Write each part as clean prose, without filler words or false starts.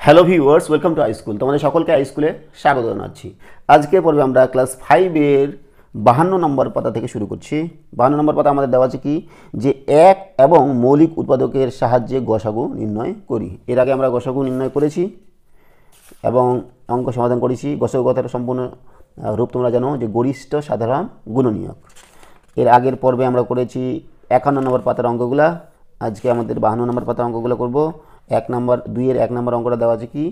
Hello viewers, welcome to high school. তোমাদের সকলকে হাইস্কুলে স্বাগত জানাচ্ছি। আজকে পর্বে আমরা ক্লাস 5-এর 52 নম্বর পাতা থেকে শুরু করছি। 52 নম্বর পাতা আমাদের দেওয়া আছে কি, যে এক এবং মৌলিক উৎপাদকের সাহায্যে গসাগু নির্ণয় করি। এর আগে আমরা গসাগু নির্ণয় করেছি এবং অঙ্ক সমাধান করেছি। গসাগু কথাটা সম্পূর্ণ রূপ তোমরা জানো, যে গরিষ্ঠ সাধারণ গুণনীয়ক। এর আগের পর্বে আমরা করেছি 51 নম্বর পাতার অঙ্কগুলা। আজকে আমাদের 52 নম্বর পাতার অঙ্কগুলো করব। 2-এর 1 নম্বর অঙ্কটা দেওয়া আছে কি,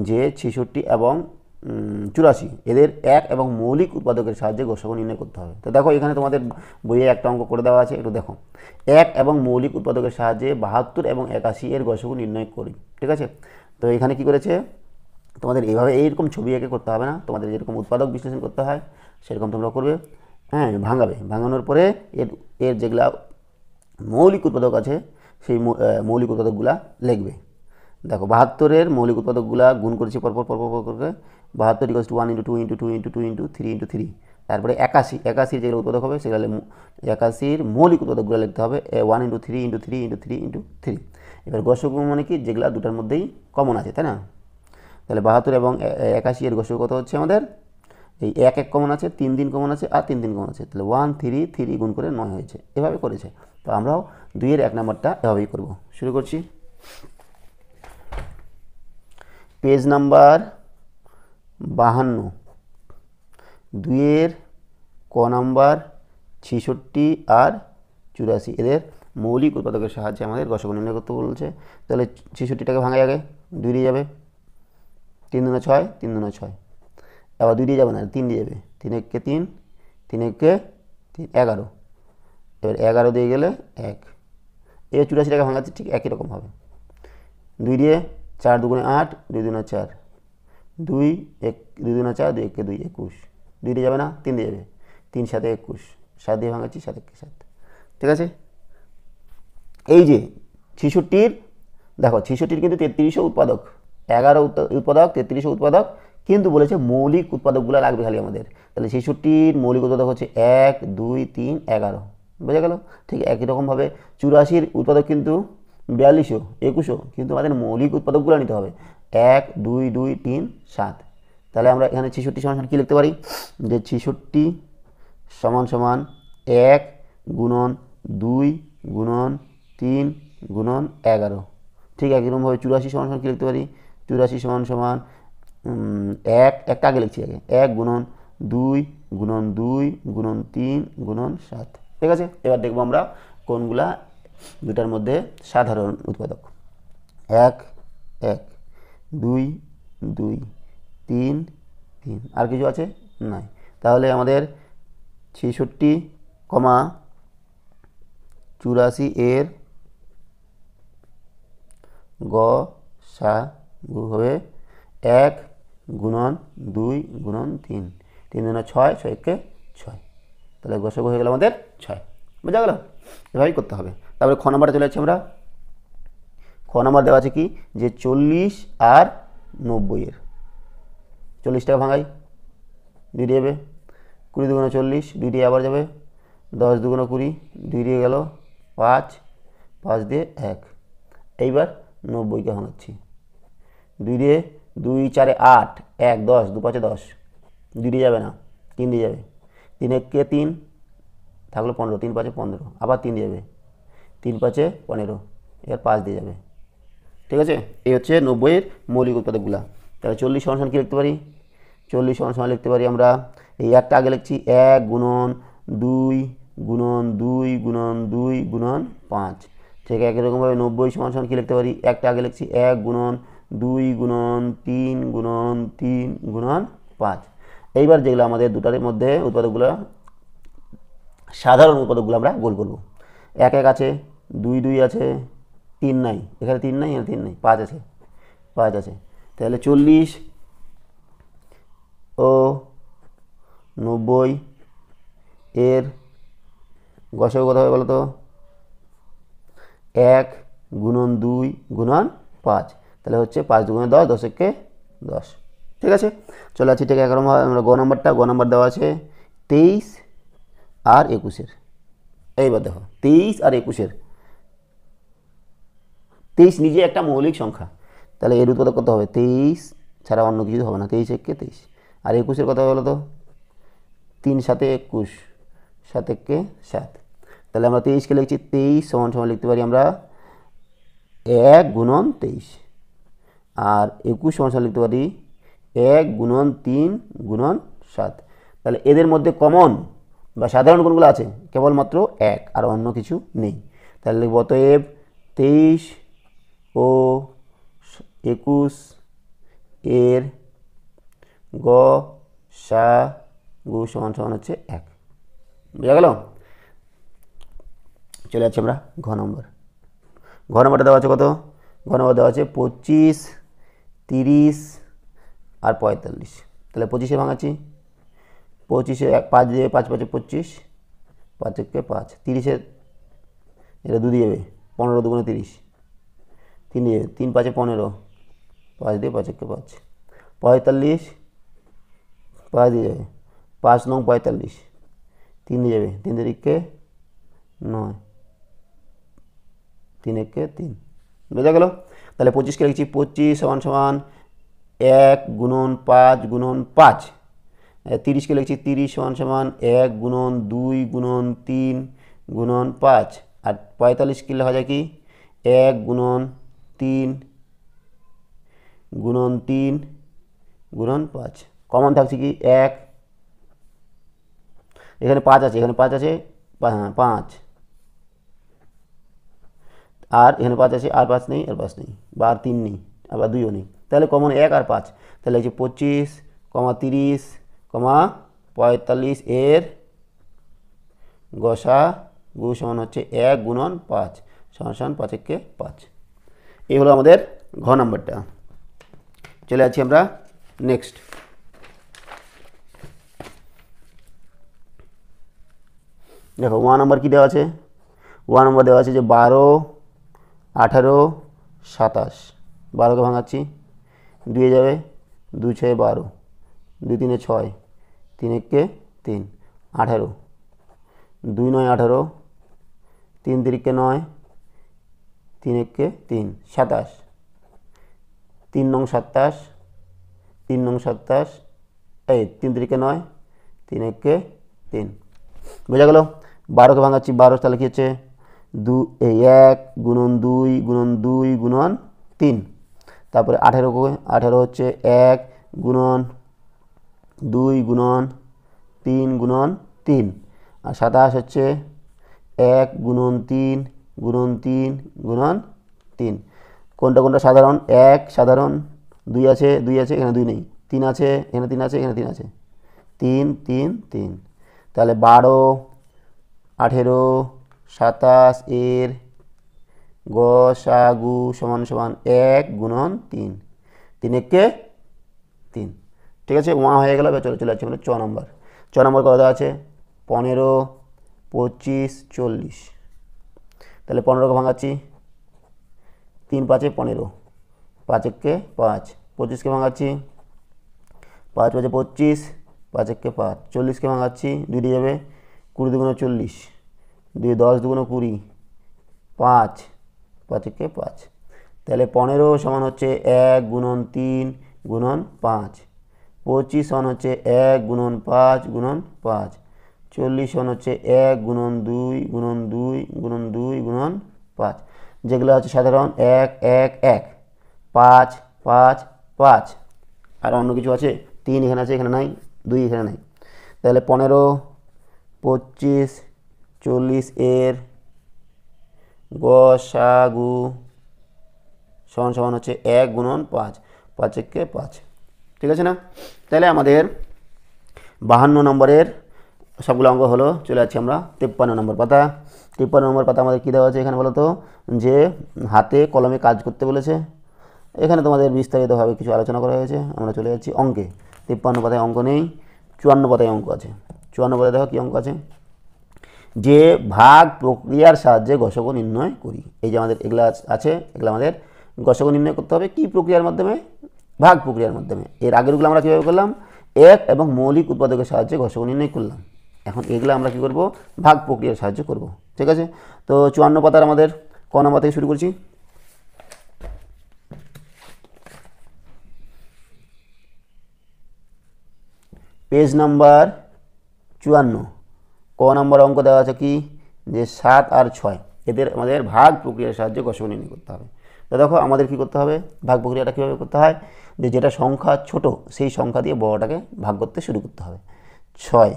যে 66 এবং 84 এদের এক এবং মৌলিক উৎপাদকের সাহায্যে গসাগু নির্ণয় করতে হবে। তো দেখো, এখানে তোমাদের বইয়ে একটা অঙ্ক করে দেওয়া আছে, একটু দেখো। এক এবং মৌলিক উৎপাদকের সাহায্যে 72 এবং 81 এর গসাগু নির্ণয় করি। ঠিক আছে, তো এখানে কি করেছে, তোমাদের এইভাবে এইরকম ছবি এঁকে করতে হবে না, তোমাদের যেরকম উৎপাদক বিশ্লেষণ করতে হয় সেরকম তোমরা করবে। হ্যাঁ, ভাঙানোর পরে এর যেগুলা মৌলিক উৎপাদক আছে সেই মৌলিক উৎপাদকগুলা লিখবে। দেখো, 72-এর মৌলিক উৎপাদকগুলা গুণ করেছি পরপর করে। 72 = 1 × 2 × 2 × 2 × 3 × 3। তারপরে 81 যেগুলো উৎপাদক হবে সেগুলো 81-র মৌলিক উৎপাদকগুলো লিখতে হবে 1 × 3 × 3 × 3 × 3। এবার গসাগু মানে কি, যেগুলো দুটার মধ্যেই কমন আছে, তাই না? তাহলে 72 এবং 81 এর গসাগু কত হচ্ছে আমাদের, এই 1 কমন আছে, 3 কমন আছে, আর 3 কমন আছে, তাহলে 1 3 3 গুণ করে 9 হয়েছে। এভাবে করেছে। তো আমরাও 2-এর 1 নম্বরটা এভাবেই করব। শুরু করছি। পেজ নাম্বার 52, 2-এর ক নাম্বার 66 আর 84 এদের মৌলিক উৎপাদকের সাহায্যে আমাদের গসাগু নির্ণয় করতে বলছে। তাহলে 66টাকে ভাঙাই আগে, 2 দিয়ে যাবে, 3 × 6 3 × 6, আবার 2 দিয়ে যাবে না, 3 দিয়ে যাবে, 3 × 1 3 3 × 3 11। এবার 11 দিয়ে গেলে 1। এই 84টাকে ভাঙাচ্ছে ঠিক একই রকম হবে। 2 দিয়ে 4 × 2 = 8, 2 × 2 = 4, 2 1 2 × 4 2 × 1 2 21। 2 দিয়ে যাবে না, 3 দিয়ে যাবে, 3 × 7 = 21, 7 দিয়ে ভাঙাচ্ছি, 7 × 1 = 7। ঠিক আছে, এই যে 66-র, দেখো 66-র কিন্তু 3300 উৎপাদক, 11 উৎপাদক, 3300 উৎপাদক, কিন্তু বলেছে মৌলিক উৎপাদকগুলো লাগবে খালি আমাদের। তাহলে 66-র মৌলিক উৎপাদক হচ্ছে 1 2 3 11, বোঝা গেল? ঠিক একই রকমভাবে 84-র উৎপাদক কিন্তু 4200 2100, কিন্তু আমাদের মৌলিক উৎপাদকগুলো নিতে হবে 1 2 2 3 7। তাহলে আমরা এখানে 66 সমান কী লিখতে পারি, যে 66 সমান 1 গুণন 2 গুণন 3 গুণন 11। ঠিক একই রকমভাবে 84 সমান কী লিখতে পারি, 84 সমান 1 একটা আগে লিখছি, আগে 1 গুণন 2 গুণন 2 গুণন 3 গুণন 7। ঠিক আছে, এবার দেখবো আমরা কোনগুলা দুটার মধ্যে সাধারণ উৎপাদক। 1 1 2 2 3 3, আর কিছু আছে নাই। তাহলে আমাদের 66, 84 এর গসাগু হবে 1 গুণন 2 গুণন 3, 3 × 6 6 × 6। তাহলে গসাগু হয়ে গেল আমাদের 6। বোঝা গেল? এভাবেই করতে হবে। তারপরে খ নাম্বারটা চলে যাচ্ছে আমরা। খ নাম্বার দেওয়া আছে কি, যে 40 আর 90-এর। 40টাকে ভাঙাই, 2 দিয়ে যাবে, 20 × 2 = 40, 2 দিয়ে আবার যাবে, 10 × 2 = 20, 2 দিয়ে গেল 5, 5 দিয়ে 1। এইবার 90কে ভাঙাচ্ছি, 2 দিয়ে 2 4 8, 1 10, 2 5 10, 2 দিয়ে যাবে না, 3 দিয়ে যাবে, 3 1 3 থাকলো 15, 3 5 15, আবার 3 দিয়ে যাবে, 3 5 15, এবার 5 দিয়ে যাবে। ঠিক আছে, এই হচ্ছে 90-এর মৌলিক উৎপাদকগুলা। তাহলে 40 সমান কী লিখতে পারি, 40 সমান লিখতে পারি আমরা, এই একটা আগে লিখছি 1 গুণন 2 গুণন 2 গুণন 2 গুণন 5। ঠিক একই রকমভাবে 90 সমান কী লিখতে পারি, একটা আগে লিখছি 1 গুণন 2 গুণন 3 গুণন 3 গুণন 5। এইবার যেগুলো আমাদের দুটার মধ্যে উৎপাদকগুলো সাধারণ উৎপাদকগুলো আমরা গোল করব। 1 1 আছে, 2 2 আছে, 3 নাই, এখানে 3 নাই, এখানে 3 নাই, 5 আছে, 5 আছে। তাহলে 40 ও 90 এর গসাগু কত হবে বলো তো, 1 গুণন 2 গুণন 5। তাহলে হচ্ছে 5 2 10, 10 1 10। ঠিক আছে, চলে আসছি ঠিক একরকম আমরা গ নাম্বার দেওয়া আছে 23 আর 21-এর। এইবার দেখো 23 আর 21-এর, 23 নিজে একটা মৌলিক সংখ্যা, তাহলে এর উৎপাদক কত হবে 23 ছাড়া অন্য কিছু হবে না, 23 একে 23। আর 21-এর কথা বলো তো 3 7 21, 7 একে 7। তাহলে আমরা 23-কে লিখছি 23 সমান সমান লিখতে পারি আমরা 1 গুণন 23, আর 21 সমান সমান লিখতে পারি 1 গুণন 3 গুণন 7। তাহলে এদের মধ্যে কমন বা সাধারণ কোনগুলো আছে? কেবলমাত্র 1, আর অন্য কিছু নেই। তাহলে লিখব অতএব 23 ও 21 এর গসাগু সমান সমান হচ্ছে 1। বুঝা গেল? চলে যাচ্ছি আমরা ঘ নম্বর। ঘ নম্বরটা দেওয়া আছে কত? ঘ নম্বর দেওয়া আছে 25, 30 আর 45। তাহলে 25-এ ভাঙাচ্ছি, 25-এ 5 দিয়ে 5 5 25, 5 একে 5। 30-এ এটা 2 দিয়ে যাবে, 15 2 30, 3 দিয়ে 3 5 15, 5 দিয়ে 5 একে 5। 45 5 দিয়ে যাবে, 5 9 45, 3 দিয়ে যাবে, 3 দিয়ে 9, 3 একে 3। বোঝা গেল? তাহলে 25-কে লিখছি 25 সমান সমান 1 গুণন 5 গুণন 5। 30-কে লিখছি 30 সমান সমান 1 গুণন 2 গুণন 3 গুণন 5। আর 45-কে লেখা যায় কি 1 গুণন 3 গুণন 3 গুণন 5। কমন থাকছে কি 1, এখানে 5 আছে, এখানে 5 আছে, 5, আর এখানে 5 আছে, আর 5 নেই, আর 5 নেই, বা আর 3 নেই, আবার 2ও নেই। তাহলে কমন 1 আর 5। তাহলে হচ্ছে 25, 30, 45 এর গসাগু সমান হচ্ছে 1 গুণন 5 সমান সমান 5 একে 5। এই হলো আমাদের ঘ নম্বরটা। চলে যাচ্ছি আমরা নেক্সট। দেখো 1 নম্বর কী দেওয়া আছে? 1 নম্বর দেওয়া আছে যে 12, 18, 27। 12-কে ভাঙাচ্ছি, 2 যাবে, 2 6 12, 2 3 6, 3 একে 3, 18, 2 9 18, 3 3 9, 3 একে 3, 27, 3 9 27, 3 9 27, এই 3 3 9, 3 একে 3। বোঝা গেল? 12-কে ভাঙাচ্ছি, 12 তাহলে কি হচ্ছে 1 গুণন 2 গুণন 2 গুণন 3। তারপরে 18 হচ্ছে 1 গুণন 2 গুণন 3 গুণন 3। আর 27 হচ্ছে 1 গুণন 3 গুণন 3 গুণন 3। কোনটা কোনটা সাধারণ? 1 সাধারণ, 2 আছে, 2 আছে, এখানে 2 নেই, 3 আছে, এখানে 3 আছে, এখানে 3 আছে, 3 3 3। তাহলে 12, 18, 27 এর গসাগু সমান সমান 1 গুণন 3, 3 একে 3। ঠিক আছে, 1 হয়ে গেল। এবার চলে যাচ্ছে আমাদের 6 নম্বর। 6 নম্বর কথা আছে 15, 25, 40। তাহলে 15-কে ভাঙাচ্ছি, 3 5 15, 5 একে 5। 25-কে ভাঙাচ্ছি, 5 5 25, 5 একে 5। 40-কে ভাঙাচ্ছি, 2 দিয়ে যাবে, 20 2 40, 2 10 2 20, 5 5 একে 5। তাহলে 15 সমান হচ্ছে 1 গুণন 3 গুণন 5। 25 সমান হচ্ছে 1 গুণন 5 গুণন 5। 40 সমান হচ্ছে 1 গুণন 2 গুণন 2 গুণন 2 গুণন 5। যেগুলো হচ্ছে সাধারণ 1 1 1, 5 5 5। আর অন্য কিছু আছে? 3 এখানে আছে, এখানে নাই, 2 এখানে নাই। তাহলে 15, 25, 40 এর গসাগু সমান সমান হচ্ছে 1 গুণন 5, 5 একে 5। ঠিক আছে না? তাহলে আমাদের 52 নম্বরের সবগুলো অঙ্ক হলো। চলে যাচ্ছি আমরা 53 নম্বর পাতা। 53 নম্বর পাতা আমাদের কী দেওয়া আছে এখানে বলো তো? যে হাতে কলমে কাজ করতে বলেছে। এখানে তোমাদের বিস্তারিতভাবে কিছু আলোচনা করা হয়েছে। আমরা চলে যাচ্ছি অঙ্কে। 53 পাতায় অঙ্ক নেই, 54 পাতায় অঙ্ক আছে। 54 পাতায় দেখো কী অঙ্ক আছে, যে ভাগ প্রক্রিয়ার সাহায্যে গসক নির্ণয় করি। এই যে আমাদের এগুলো আছে, এগুলো আমাদের গসক নির্ণয় করতে হবে কি প্রক্রিয়ার মাধ্যমে? ভাগ প্রক্রিয়ার মাধ্যমে। এর আগেরগুলো আমরা কীভাবে করলাম? এক এবং মৌলিক উৎপাদকের সাহায্যে গসক নির্ণয় করলাম। এখন এগুলো আমরা কী করব? ভাগ প্রক্রিয়ার সাহায্যে করব। ঠিক আছে, তো 54 পাতার আমাদের ক নম্বর থেকে শুরু করছি। পেজ নাম্বার 54 ক নম্বর অঙ্ক দেওয়া আছে কি যে 7 আর 6 এদের আমাদের ভাগ প্রক্রিয়ার সাহায্যে গসাগু নির্ণয় করতে হবে। তো দেখো আমাদের কি করতে হবে, ভাগ প্রক্রিয়াটা কীভাবে করতে হয়, যে যেটা সংখ্যা ছোট সেই সংখ্যা দিয়ে বড়টাকে ভাগ করতে শুরু করতে হবে। 6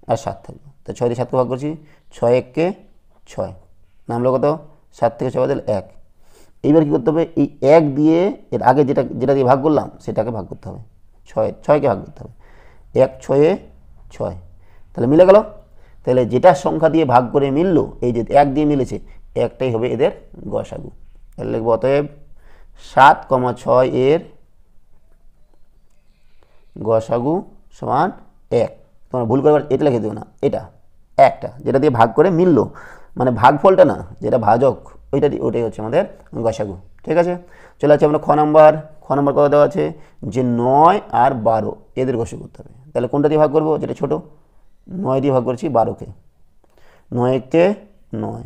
আর 7 থাকবে, তো 6 দিয়ে 7কে ভাগ করছি, 6 1 6 নামলো কত, 7 থেকে 6 বাদ দিলে 1। এইবার কী করতে হবে, এই 1 দিয়ে এর আগে যেটা দিয়ে ভাগ করলাম সেটাকে ভাগ করতে হবে, 6কে ভাগ করতে হবে, 1 6 6, তাহলে মিলে গেল। তাহলে যেটা সংখ্যা দিয়ে ভাগ করে মিললো, এই যে 1 দিয়ে মিলেছে, একটাই হবে এদের গসাগু। তাহলে লিখব অতএব 7,6 এর গসাগু সমান 1। তোমরা ভুল করে এটা লিখে দেবো না, এটা একটা যেটা দিয়ে ভাগ করে মিললো, মানে ভাগফলটা না, যেটা ভাজক ওইটাই হচ্ছে আমাদের গসাগু। ঠিক আছে, চলে আসছে আমরা খ নাম্বার কত দেওয়া আছে যে 9 আর 12 এদের গসাগু করতে হবে। তাহলে কোনটা দিয়ে ভাগ করবো, যেটা ছোট, 9 দিয়ে ভাগ করছি 12কে, 9 1 9,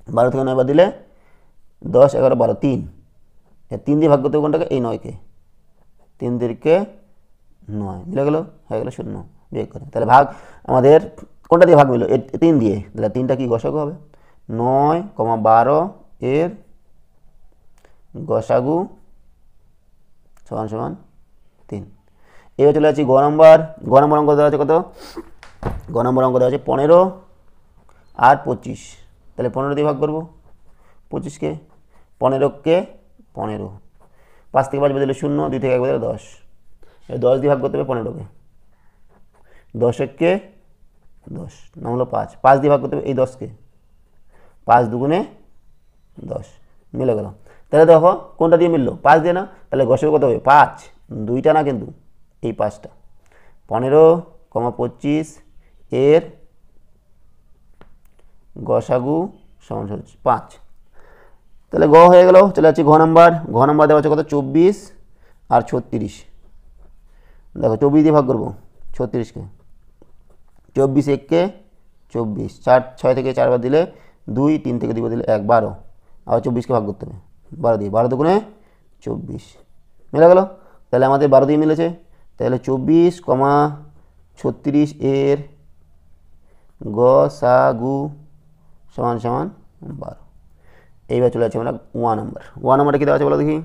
12 থেকে 9 বাদ দিলে 10 11 12 3, 3 দিয়ে ভাগ করতে হবে কোনটাকে, এই 9কে, 3 দিকে 9 মিলে গেল, হয়ে গেল 0 বিয়োগ করে। তাহলে ভাগ আমাদের কোনটা দিয়ে ভাগ মিললো, 3 দিয়ে, তাহলে 3টা কি গসাগু হবে, 9,12 এর গসাগু সমান সমান 3। এবার চলে যাচ্ছি গ নম্বর অঙ্ক দেওয়া আছে কত, গ নম্বর অঙ্ক দেওয়া আছে 15 আর 25। তাহলে 15 দিয়ে ভাগ করবো 25কে, 15কে 15, 5 থেকে 5 বদলে 0, 2 থেকে 1 বদলে 10, 10 দিয়ে ভাগ করতে হবে 15কে, 10 1 10 নাম হলো 5, 5 দিয়ে ভাগ করতে হবে এই 10কে, 5 2 10 মিলে গেল। তাহলে দেখো কোনটা দিয়ে মিললো, 5 দিয়ে না, তাহলে গসাগু কত হবে 5, 2টা না কিন্তু এই 5টা, 15,25 এর গসাগু সমান 5। তাহলে গ হয়ে গেল। চলে যাচ্ছি ঘ নাম্বার দেওয়া আছে কত, 24 আর 36। দেখো 24 দিয়ে ভাগ করবো 36কে, 24 1 24, 6 থেকে 4 বাদ দিলে 2, 3 থেকে 2 বাদ দিলে 1 12, আবার 24কে ভাগ করতে হবে 12 দিয়ে, 12 2 24 মিলে গেল। তাহলে আমাদের 12 দিয়ে মিলেছে, তাহলে 24,36 এর গসাগু সমান সমান 12। এইবার চলে যাচ্ছে আমরা ওয়ান নাম্বারটা কী দেওয়া আছে বলো দেখি,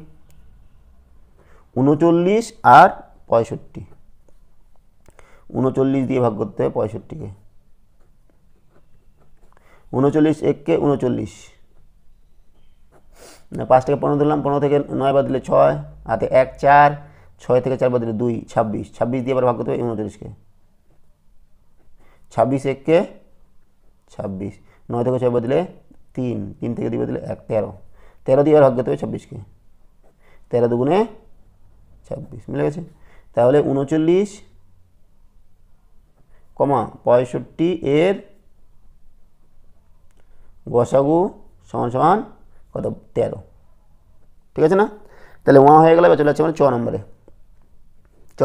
39 আর 65। 39 দিয়ে ভাগ করতে হবে 65কে, 39 1 39, 5 থেকে 15 দিলাম, 15 থেকে 9 বাদ দিলে 6, হাতে 1 4, 6 থেকে 4 বাদ দিলে 2 26, 26 দিয়ে আবার ভাগ করতে হবে 39কে, 26 1 26, 9 থেকে 6 বাদ দিলে 3, 3 থেকে 2 বাদ দিলে 1 13, 13 দিয়ে আবার ভাগ করতে হবে 26কে, 13 2 26 মিলে গেছে। তাহলে 39, 65 এর গসাগু সমান সমান কত, 13। ঠিক আছে না, তাহলে ওয়া হয়ে গেল। এবার চলে যাচ্ছে মানে চ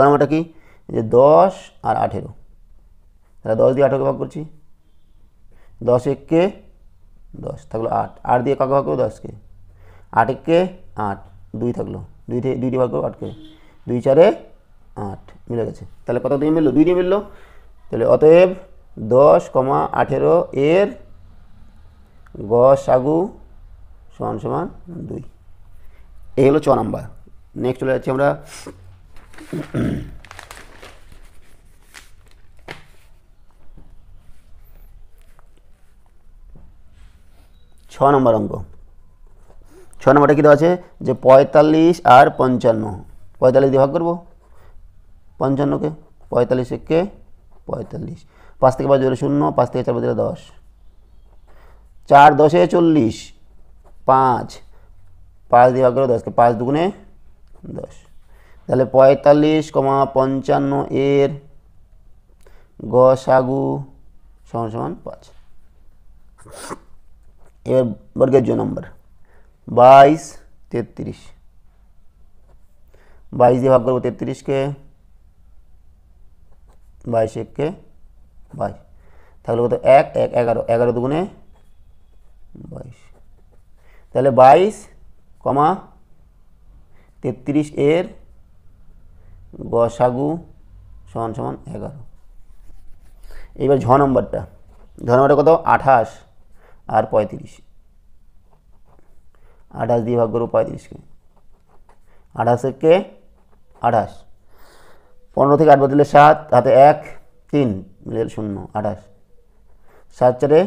নম্বরটা কি, যে 10 আর 18, তাহলে 10 দিয়ে 18কে ভাগ করছি, 10 1 10 থাকলো 8, 8 দিয়ে কাকে ভাগ করবো 10কে, 8 1 8, 2 থাকলো, 2 দিয়ে ভাগ করবো 8কে, 2 4 8 মিলে গেছে। তাহলে কত দিয়ে মিললো, 2 দিয়ে মিললো। তাহলে অতএব 10, 18 এর গসাগু সমান সমান 2। এই হলো চ নাম্বার। নেক্সট চলে যাচ্ছি আমরা ছ নম্বর অঙ্ক। 6 নম্বরটা কী দেওয়া আছে, যে 45 আর 55, 45 দিয়ে ভাগ করবো 55কে, 45 1 45, 5 থেকে 5 দিলে 0, 5 থেকে 4 দিলে 10, 4 10 40, 5 দিয়ে ভাগ করো 10কে, 5 2 10। তাহলে 45, 55 এর গসাগু সমান সমান 5। এবার বর্গের জ নম্বর 22 33, 22 দিয়ে ভাগ করবো 33কে, 22 1 22, থাকলে কত 1 1 11, 11 2 22। তাহলে 22, 33 এর গসাগু সমান সমান 11। এইবার ঝ নম্বরটা কত 28 আর 35, 28 দিয়ে ভাগ করবো 35কে, 28কে 28, 15 থেকে 8 বাদ দিলে 7, হাতে 1 3 মিলে 0, 28, 7 4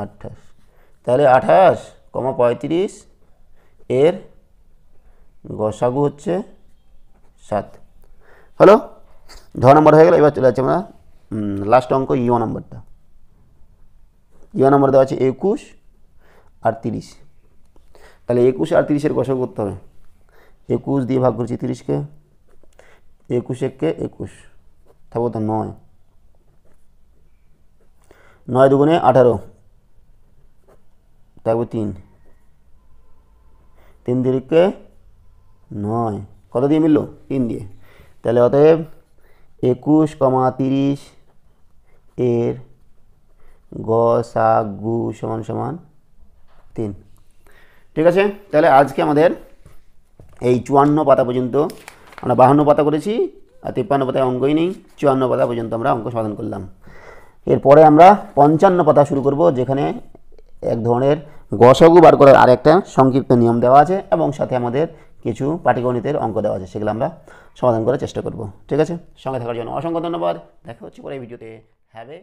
28, তাহলে 28, 35 এর গসাগু হচ্ছে 7। হলো, ঝ নম্বর হয়ে গেল। এবার চলে যাচ্ছে আমরা লাস্ট অঙ্ক ইও নম্বরটা। ইও নম্বর দেওয়া আছে 21 আর 30। তাহলে 21 আর 30-এর গসাগু করতে হবে। 21 দিয়ে ভাগ করছি 30কে, 21 1 21, থাকবো তো 9, 9 দুগুণে 18, থাকবো 3, 3 দিকে 9, কত দিয়ে মিললো 3 দিয়ে। তাহলে অতএব 21, 30 এর গসাগু সমান সমান 3। ঠিক আছে, তাহলে আজকে আমাদের এই 54 পাতা পর্যন্ত আমরা 52 পাতা করেছি, আর 53 পাতায় অঙ্কই নেই, 54 পাতা পর্যন্ত আমরা অঙ্ক সমাধান করলাম। এরপরে আমরা 55 পাতা শুরু করব, যেখানে এক ধরনের গসাগু বার করার আরেকটা সংক্ষিপ্ত নিয়ম দেওয়া আছে এবং সাথে আমাদের কিছু পাটিগণিতের অঙ্ক দেওয়া আছে, সেগুলো আমরা সমাধান করার চেষ্টা করব। ঠিক আছে, সঙ্গে থাকার জন্য অসংখ্য ধন্যবাদ। দেখা হচ্ছে পরের ভিডিওতে। Have a